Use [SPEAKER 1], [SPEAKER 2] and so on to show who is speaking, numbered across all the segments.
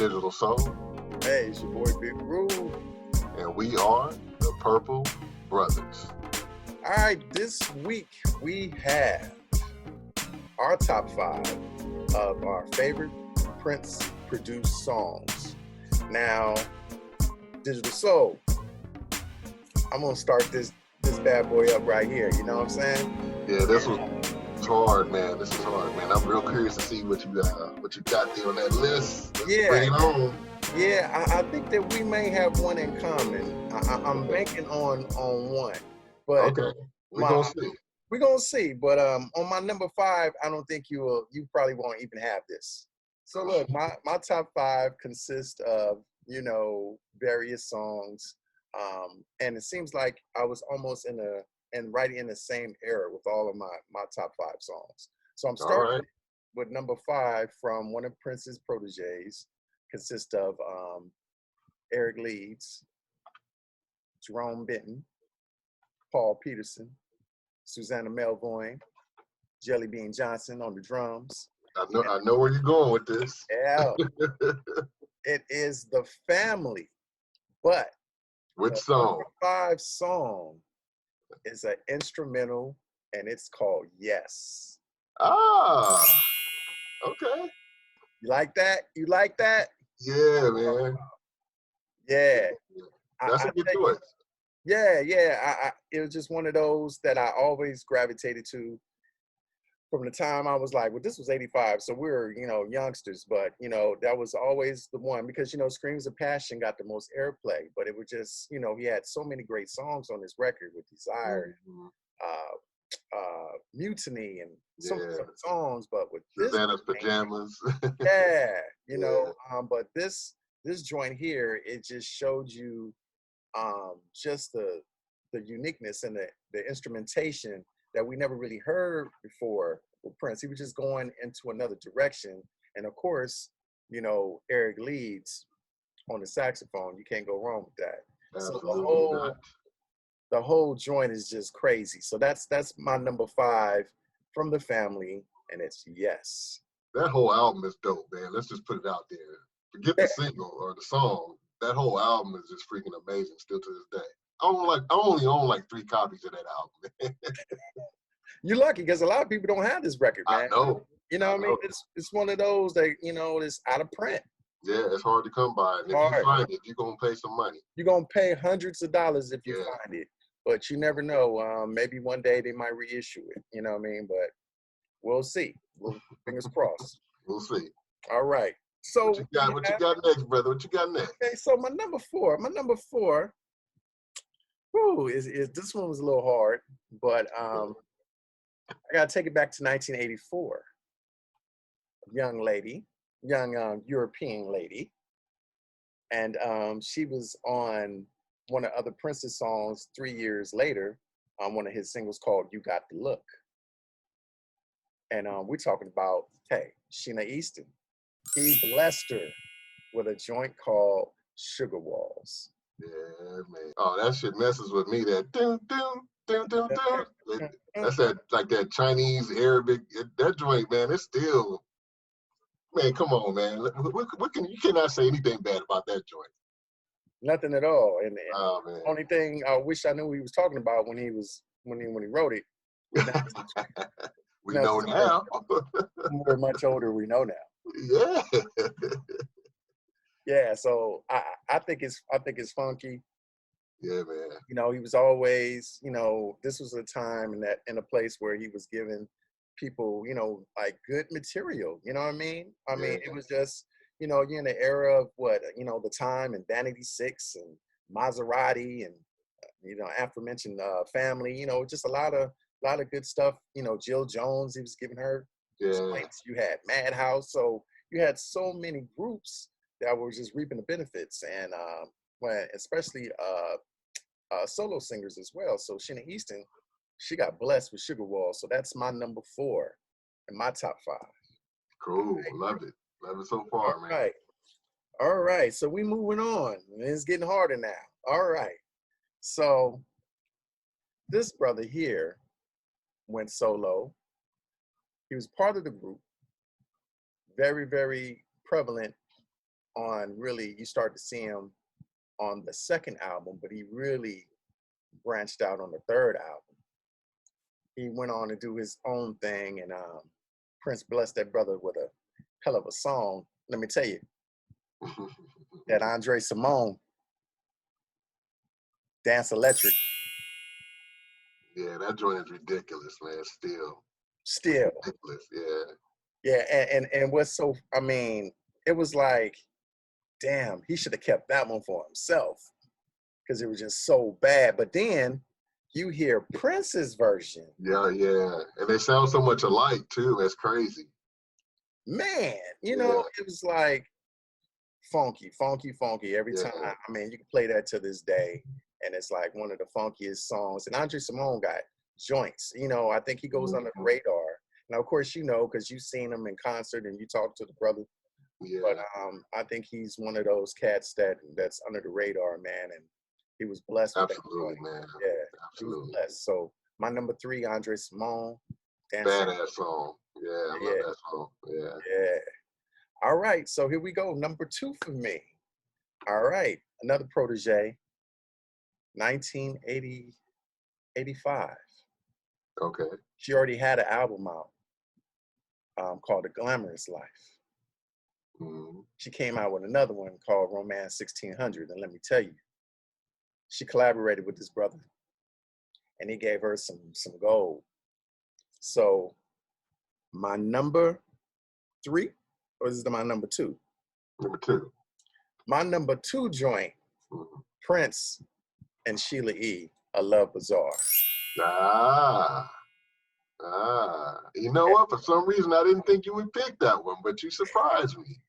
[SPEAKER 1] Digital Soul,
[SPEAKER 2] Hey, it's your boy Big Reub.
[SPEAKER 1] and we are the Purple Brothers.
[SPEAKER 2] All right, this week we have our top 5 of our favorite Prince produced songs. Now, Digital Soul, I'm gonna start this bad boy up right here. You know what I'm saying?
[SPEAKER 1] Yeah, this was hard, man. This is hard, man. I'm real curious to see what you got there on that list. Let's bring it on.
[SPEAKER 2] Yeah, I think that we may have one in common. I'm banking on one, but
[SPEAKER 1] Okay, we're gonna see.
[SPEAKER 2] we're gonna see. But on my number 5, I don't think you probably won't even have this. So look, my top 5 consists of various songs, and it seems like I was almost right in the same era with all of my top 5 songs. So I'm starting with number 5 from one of Prince's proteges. Consists of Eric Leeds, Jerome Benton, Paul Peterson, Susanna Melvoin, Jelly Bean Johnson on the drums.
[SPEAKER 1] I know where you're going with this.
[SPEAKER 2] Yeah, it is The Family, but
[SPEAKER 1] which song?
[SPEAKER 2] Number 5 song is an instrumental, and it's called Yes.
[SPEAKER 1] Ah, okay.
[SPEAKER 2] You like that? You like that?
[SPEAKER 1] Yeah, man.
[SPEAKER 2] Yeah.
[SPEAKER 1] That's a good choice.
[SPEAKER 2] Yeah. It was just one of those that I always gravitated to from the time I was like, well, this was 85. So we were, youngsters, but, that was always the one because, Screams of Passion got the most airplay, but it was just, he had so many great songs on this record with Desire, Mutiny, and so many other songs, but with
[SPEAKER 1] Susanna's Pajamas.
[SPEAKER 2] But this joint here, it just showed you just the uniqueness and the instrumentation that we never really heard before with Prince. He was just going into another direction. And of course, Eric Leeds on the saxophone, you can't go wrong with that.
[SPEAKER 1] Absolutely
[SPEAKER 2] so the whole joint is just crazy. So that's my number 5 from The Family, and it's Yes.
[SPEAKER 1] That whole album is dope, man. Let's just put it out there. Forget the single or the song. That whole album is just freaking amazing still to this day. I only own like 3 copies of that album.
[SPEAKER 2] You're lucky because a lot of people don't have this record, man.
[SPEAKER 1] I know.
[SPEAKER 2] You know what I mean? It's one of those that, it's out of print.
[SPEAKER 1] Yeah, it's hard to come by. And if you find it, you're going to pay some money.
[SPEAKER 2] You're going to pay hundreds of dollars if you find it. But you never know. Maybe one day they might reissue it. You know what I mean? But we'll see. Fingers crossed.
[SPEAKER 1] We'll see.
[SPEAKER 2] All right. So
[SPEAKER 1] what you got next, brother? What you got next?
[SPEAKER 2] Okay, so my number four, is this one was a little hard, but I gotta take it back to 1984. Young European lady, and she was on one of other Prince's songs 3 years later on one of his singles called "You Got the Look," and we're talking about Sheena Easton. He blessed her with a joint called Sugar Walls.
[SPEAKER 1] Yeah, man. Oh, that shit messes with me. That doom, doom, doom, doom, doom. That's that Chinese, Arabic. That joint, man, it's still, man, come on, man. You cannot say anything bad about that joint.
[SPEAKER 2] Nothing at all. And
[SPEAKER 1] man.
[SPEAKER 2] The only thing I wish I knew he was talking about when he wrote it.
[SPEAKER 1] We know now.
[SPEAKER 2] We're much older, we know now.
[SPEAKER 1] Yeah.
[SPEAKER 2] Yeah, so I think it's funky.
[SPEAKER 1] Yeah, man.
[SPEAKER 2] He was always, this was a time in a place where he was giving people, like good material. You know what I mean? I mean, it was just, you're in the era of the Time and Vanity 6 and Maserati and aforementioned Family. Just a lot of good stuff. Jill Jones, he was giving her. You had Madhouse, so you had so many groups that were just reaping the benefits, and especially solo singers as well. So Sheena Easton, she got blessed with Sugar Walls, so that's my number 4 in my top 5.
[SPEAKER 1] Cool, love it so far, man.
[SPEAKER 2] All right. So we moving on. It's getting harder now. All right. So this brother here went solo. He was part of the group, very, very prevalent on really, you start to see him on the second album, but he really branched out on the third album. He went on to do his own thing, and Prince blessed that brother with a hell of a song. Let me tell you, that Andre Simone, Dance Electric.
[SPEAKER 1] Yeah, that joint is ridiculous, man.
[SPEAKER 2] Still.
[SPEAKER 1] Ridiculous, yeah.
[SPEAKER 2] Yeah, and what's so, I mean, it was like, damn, he should have kept that one for himself because it was just so bad. But then you hear Prince's version.
[SPEAKER 1] Yeah, yeah. And they sound so much alike, too. That's crazy.
[SPEAKER 2] Man, you know, it was like funky every time. I mean, you can play that to this day, and it's like one of the funkiest songs. And Andre Simone got joints. You know, I think he goes under the radar. Now, of course, you know, because you've seen him in concert and you talk to the brother.
[SPEAKER 1] Yeah.
[SPEAKER 2] But I think he's one of those cats that's under the radar, man. And he was blessed with
[SPEAKER 1] Absolutely,
[SPEAKER 2] that
[SPEAKER 1] man.
[SPEAKER 2] Yeah,
[SPEAKER 1] absolutely.
[SPEAKER 2] He was blessed. So my number 3, Andre Simone.
[SPEAKER 1] Badass song. Yeah, I love that song. Yeah.
[SPEAKER 2] Yeah. All right, so here we go. Number 2 for me. All right, another protege. 1985.
[SPEAKER 1] Okay.
[SPEAKER 2] She already had an album out called The Glamorous Life.
[SPEAKER 1] Mm-hmm.
[SPEAKER 2] She came out with another one called Romance 1600. And let me tell you, she collaborated with this brother and he gave her some gold. So my number 3, or is it my number 2?
[SPEAKER 1] Number 2.
[SPEAKER 2] My number 2 joint, Prince and Sheila E., A Love Bazaar.
[SPEAKER 1] You know what? For some reason, I didn't think you would pick that one, but you surprised me.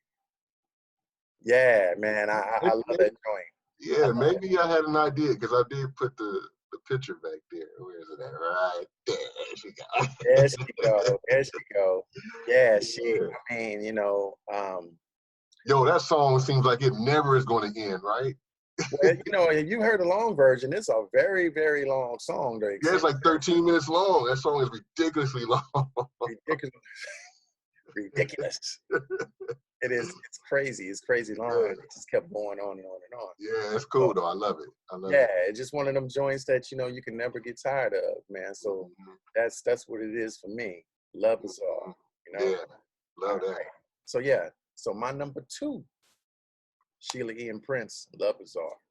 [SPEAKER 2] Yeah, man, I love that joint.
[SPEAKER 1] Yeah, maybe I had an idea because I did put the picture back there. Where is it at? Right there. There she go.
[SPEAKER 2] There she go. There she go. Yeah, I mean, you know.
[SPEAKER 1] Yo, that song seems like it never is going to end, right?
[SPEAKER 2] Well, you know, if you heard the long version, it's a very, very long song.
[SPEAKER 1] Yeah, it's like 13 minutes long. That song is ridiculously long.
[SPEAKER 2] Ridiculous. It is. It's crazy. It's crazy long. Yeah. It just kept going on and on and on.
[SPEAKER 1] Yeah, it's cool though. I love it.
[SPEAKER 2] It's just one of them joints that you know you can never get tired of, man. So that's what it is for me. Love is all. You know.
[SPEAKER 1] Yeah, love that.
[SPEAKER 2] Right. So yeah. So my number 2, Sheila E. and Prince, Love is all.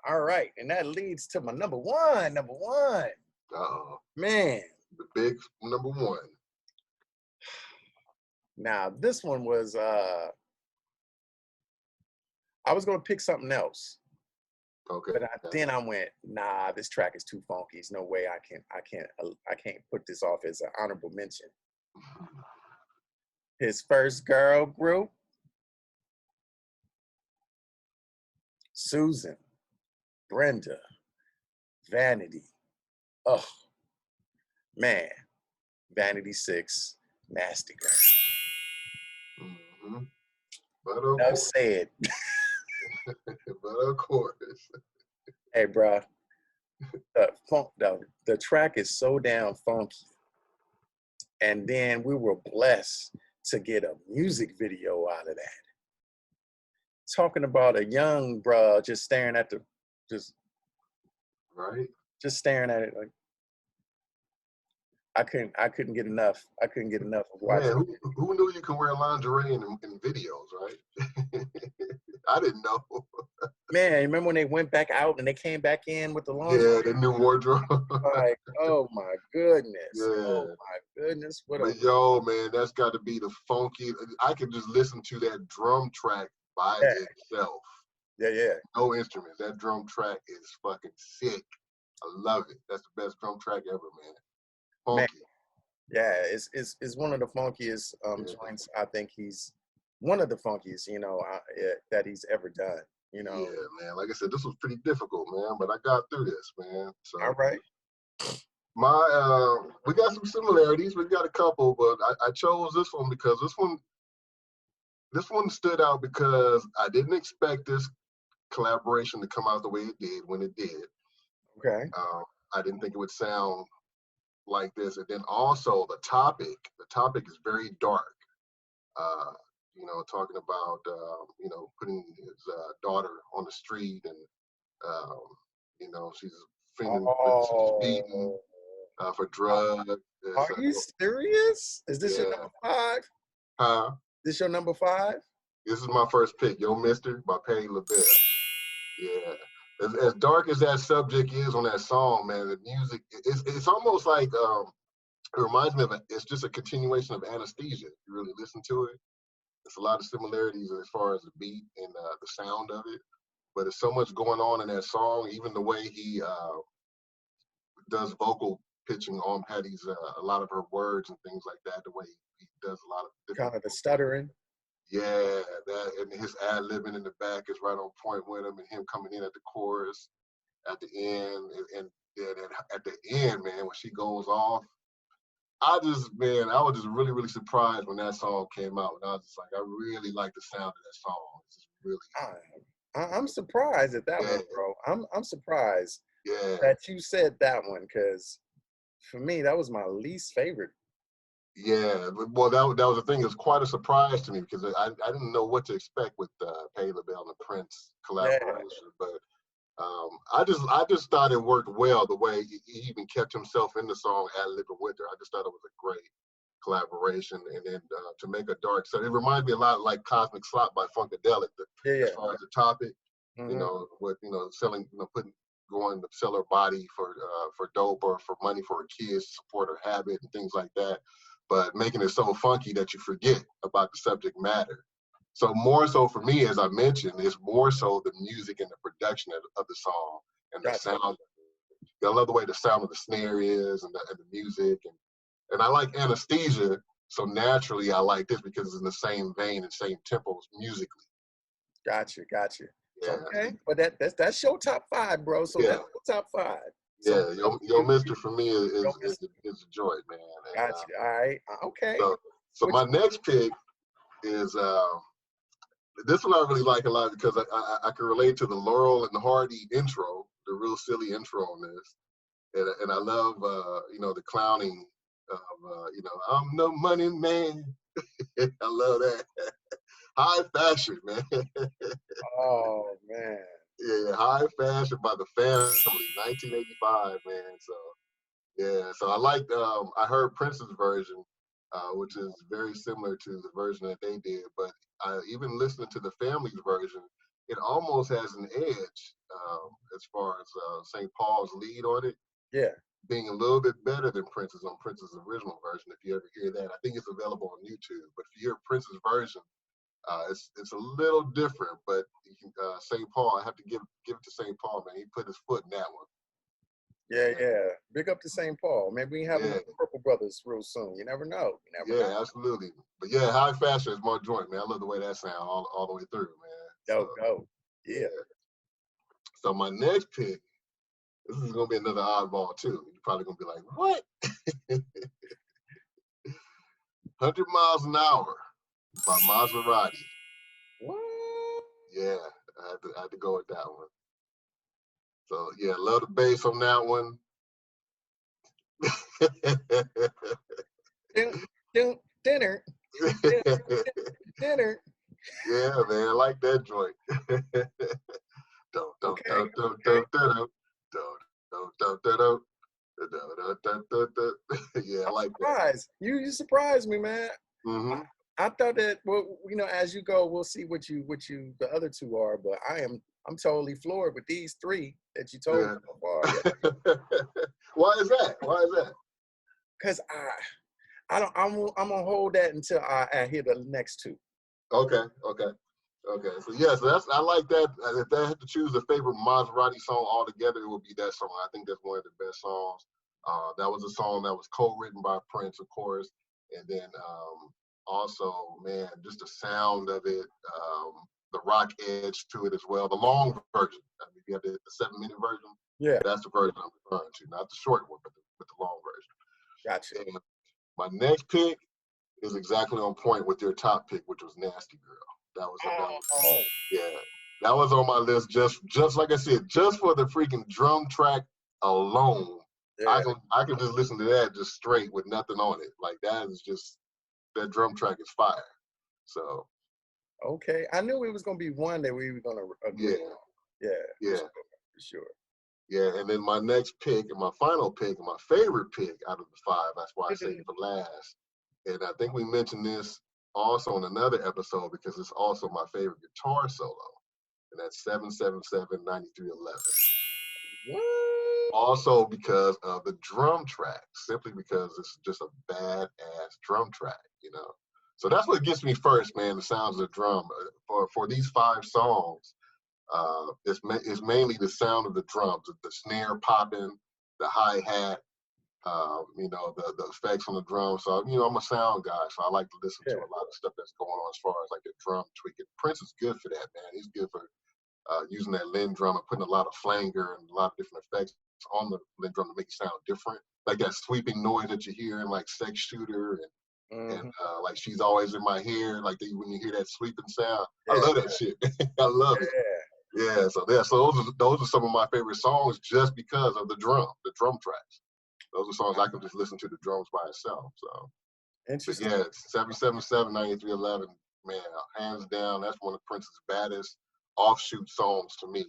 [SPEAKER 2] All right, and that leads to my number 1. Number 1. Man.
[SPEAKER 1] The big number 1.
[SPEAKER 2] Now, this one was, I was going to pick something else.
[SPEAKER 1] Okay.
[SPEAKER 2] But then I went, nah, this track is too funky. There's no way I can't put this off as an honorable mention. His first girl group, Susan, Brenda, Vanity. Oh, man. Vanity 6, Nasty Girl.
[SPEAKER 1] Mm-hmm. But of
[SPEAKER 2] Enough said.
[SPEAKER 1] But of course.
[SPEAKER 2] Hey, bro. The track is so damn funky. And then we were blessed to get a music video out of that. Talking about a young bruh just staring at just staring at it like I couldn't get enough. I couldn't get enough of watching.
[SPEAKER 1] Man, who knew you can wear lingerie in videos, right? I didn't know.
[SPEAKER 2] Man, remember when they went back out and they came back in with the lingerie?
[SPEAKER 1] Yeah, the new wardrobe.
[SPEAKER 2] Like, oh my goodness.
[SPEAKER 1] Yeah.
[SPEAKER 2] Oh my goodness.
[SPEAKER 1] Yo, man, that's got to be the funky. I can just listen to that drum track by itself.
[SPEAKER 2] Yeah.
[SPEAKER 1] No instruments. That drum track is fucking sick. I love it. That's the best drum track ever, man. Funky.
[SPEAKER 2] Man. Yeah, it's one of the funkiest joints. I think he's one of the funkiest, you know, that he's ever done. You know.
[SPEAKER 1] Yeah, man. Like I said, this was pretty difficult, man, but I got through this, man. So.
[SPEAKER 2] All right.
[SPEAKER 1] We got some similarities. We got a couple, but I chose this one because this one stood out because I didn't expect this collaboration to come out the way it did when it did.
[SPEAKER 2] Okay.
[SPEAKER 1] I didn't think it would sound like this, and then also the topic is very dark. talking about putting his daughter on the street, and she's she's beaten
[SPEAKER 2] Oh,
[SPEAKER 1] for drugs.
[SPEAKER 2] are
[SPEAKER 1] It's,
[SPEAKER 2] you serious? Is this your
[SPEAKER 1] yeah.
[SPEAKER 2] number 5?
[SPEAKER 1] Huh?
[SPEAKER 2] This your number 5?
[SPEAKER 1] This is my first pick, Yo Mister by Patti LaBelle. Yeah. As dark as that subject is on that song, man, the music, it's almost like, it reminds me of, it's just a continuation of Anesthesia. If you really listen to it, it's a lot of similarities as far as the beat and the sound of it. But there's so much going on in that song, even the way he does vocal pitching on Patty's, a lot of her words and things like that, the way he does a lot of different.
[SPEAKER 2] Kind of the stuttering.
[SPEAKER 1] Yeah, that, and his ad libbing in the back is right on point with him, and him coming in at the chorus at the end, and then at the end, man, when she goes off, I was just really, really surprised when that song came out, and I was just like, I really like the sound of that song. It's just really,
[SPEAKER 2] I'm surprised at that
[SPEAKER 1] yeah,
[SPEAKER 2] one, bro. I'm surprised
[SPEAKER 1] yeah,
[SPEAKER 2] that you said that one, because for me that was my least favorite.
[SPEAKER 1] yeah. Well, that was the thing. It was quite a surprise to me because I didn't know what to expect with Patti LaBelle and the Prince
[SPEAKER 2] Yeah,
[SPEAKER 1] collaboration, but I just thought it worked well the way he even kept himself in the song ad-libbing with her. I just thought it was a great collaboration, and then to make a dark set, it reminds me a lot like Cosmic Slop by Funkadelic,
[SPEAKER 2] yeah.
[SPEAKER 1] as far as the topic,
[SPEAKER 2] Mm-hmm.
[SPEAKER 1] with selling, going to sell her body for dope or for money for her kids to support her habit and things like that, but making it so funky that you forget about the subject matter. So more so for me, as I mentioned, it's more so the music and the production of the song and the
[SPEAKER 2] Gotcha.
[SPEAKER 1] sound. I love the way the sound of the snare is, and the music, and I like Anesthesia, so naturally I like this because it's in the same vein and same tempos musically.
[SPEAKER 2] Gotcha. So
[SPEAKER 1] Yeah,
[SPEAKER 2] okay, but that's your top 5, bro. So
[SPEAKER 1] yeah,
[SPEAKER 2] that's your top 5. So
[SPEAKER 1] yeah. Yo Mister for me
[SPEAKER 2] Yo,
[SPEAKER 1] is a joy, man. And
[SPEAKER 2] gotcha. All right. Okay.
[SPEAKER 1] so
[SPEAKER 2] Which
[SPEAKER 1] my next pick is this one I really like a lot because I can relate to the Laurel and Hardy intro, the real silly intro on this, and I love the clowning of I'm no money man. I love that. High Fashion, man.
[SPEAKER 2] Oh man.
[SPEAKER 1] Yeah, High Fashion by the Family, 1985, man. So yeah, so I liked. I heard Prince's version, which is very similar to the version that they did. But even listening to the Family's version, it almost has an edge as far as St. Paul's lead on it
[SPEAKER 2] Yeah.
[SPEAKER 1] being a little bit better than Prince's on Prince's original version. If you ever hear that, I think it's available on YouTube. But if you hear Prince's version, it's a little different. But you can, St. Paul, I have to give it to St. Paul, man. He put his foot in that one.
[SPEAKER 2] Yeah. Big up to St. Paul. Maybe we have
[SPEAKER 1] Yeah.
[SPEAKER 2] another Purple Brothers real soon. You never know.
[SPEAKER 1] Yeah, absolutely. But yeah, High Fashion is my joint, man. I love the way that sound all the way through, man.
[SPEAKER 2] Go. Yeah.
[SPEAKER 1] So my next pick, this is gonna be another oddball too. You're probably gonna be like, what? 100 Miles an Hour by Maserati.
[SPEAKER 2] What?
[SPEAKER 1] Yeah, I had to go with that one. So yeah, love the bass on that one.
[SPEAKER 2] Dinner.
[SPEAKER 1] Yeah, man, I like that joint. Yeah, I like that.
[SPEAKER 2] You surprised me, man.
[SPEAKER 1] Mm-hmm.
[SPEAKER 2] I thought that, well, as you go, we'll see what you the other 2 are, but I'm totally floored with these 3 that you told me so far. Yeah.
[SPEAKER 1] Why is that?
[SPEAKER 2] Because I'm gonna hold that until I hear the next 2.
[SPEAKER 1] Okay. So yeah, I like that. If I had to choose a favorite Maserati song altogether, it would be that song. I think that's one of the best songs. That was a song that was co-written by Prince, of course, and then also, man, just the sound of it, the rock edge to it as well. The long version. I mean, you have the 7-minute version.
[SPEAKER 2] Yeah.
[SPEAKER 1] That's the version I'm referring to, not the short one, but the long version.
[SPEAKER 2] Gotcha.
[SPEAKER 1] And my next pick is exactly on point with your top pick, which was Nasty Girl. That was on my list. Just like I said, just for the freaking drum track alone,
[SPEAKER 2] Yeah.
[SPEAKER 1] I can just listen to that just straight with nothing on it. Like that drum track is fire. So
[SPEAKER 2] Okay, I knew it was gonna be one that we were gonna agree.
[SPEAKER 1] Yeah,
[SPEAKER 2] Yeah,
[SPEAKER 1] yeah,
[SPEAKER 2] for sure.
[SPEAKER 1] yeah. And then my next pick and my final pick and my favorite pick out of the five. That's why I saved it for last. And I think we mentioned this also in another episode because it's also my favorite guitar solo. And that's 777-9311.
[SPEAKER 2] What?
[SPEAKER 1] Also because of the drum track, simply because it's just a badass drum track, you know. So that's what gets me first, man. The sounds of the drum. For these five songs, it's mainly the sound of the drums, the snare popping, the hi hat, you know, the effects on the drum. So you know, I'm a sound guy, so I like to listen to a lot of stuff that's going on as far as like the drum tweaking. Prince is good for that, man. He's good for using that Linn drum and putting a lot of flanger and a lot of different effects on the Linn drum to make it sound different. Like that sweeping noise that you hear in like Sex Shooter and like She's Always in My Hair, like when you hear that sweeping sound. I love that shit. I love it. Yeah, so those are some of my favorite songs just because of the drum tracks. Those are songs I can just listen to the drums by itself. So
[SPEAKER 2] Interesting.
[SPEAKER 1] But yeah, 777-9311, man, hands down, that's one of Prince's baddest offshoot songs to me,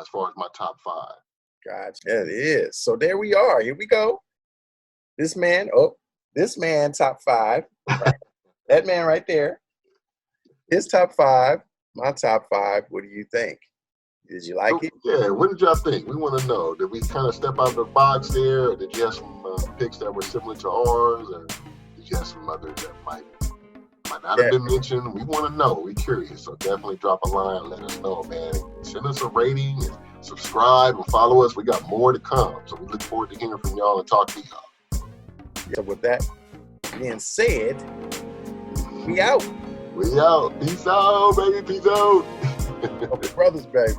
[SPEAKER 1] as far as my top five.
[SPEAKER 2] Gotcha. Yeah, it is. So there we are. Here we go. This man, top five. Right? That man right there. His top five, my top five. What do you think? Did you like it?
[SPEAKER 1] Yeah, what did y'all think? We want to know. Did we kind of step out of the box there? Or did you have some picks that were similar to ours? Or did you have some others that might not have been mentioned? We want to know. We're curious. So definitely drop a line and let us know, man. Send us a rating and subscribe and follow us. We got more to come. So we look forward to hearing from y'all and talk to y'all.
[SPEAKER 2] So with that being said, we out.
[SPEAKER 1] We out. Peace out, baby. Peace out.
[SPEAKER 2] Brothers, baby.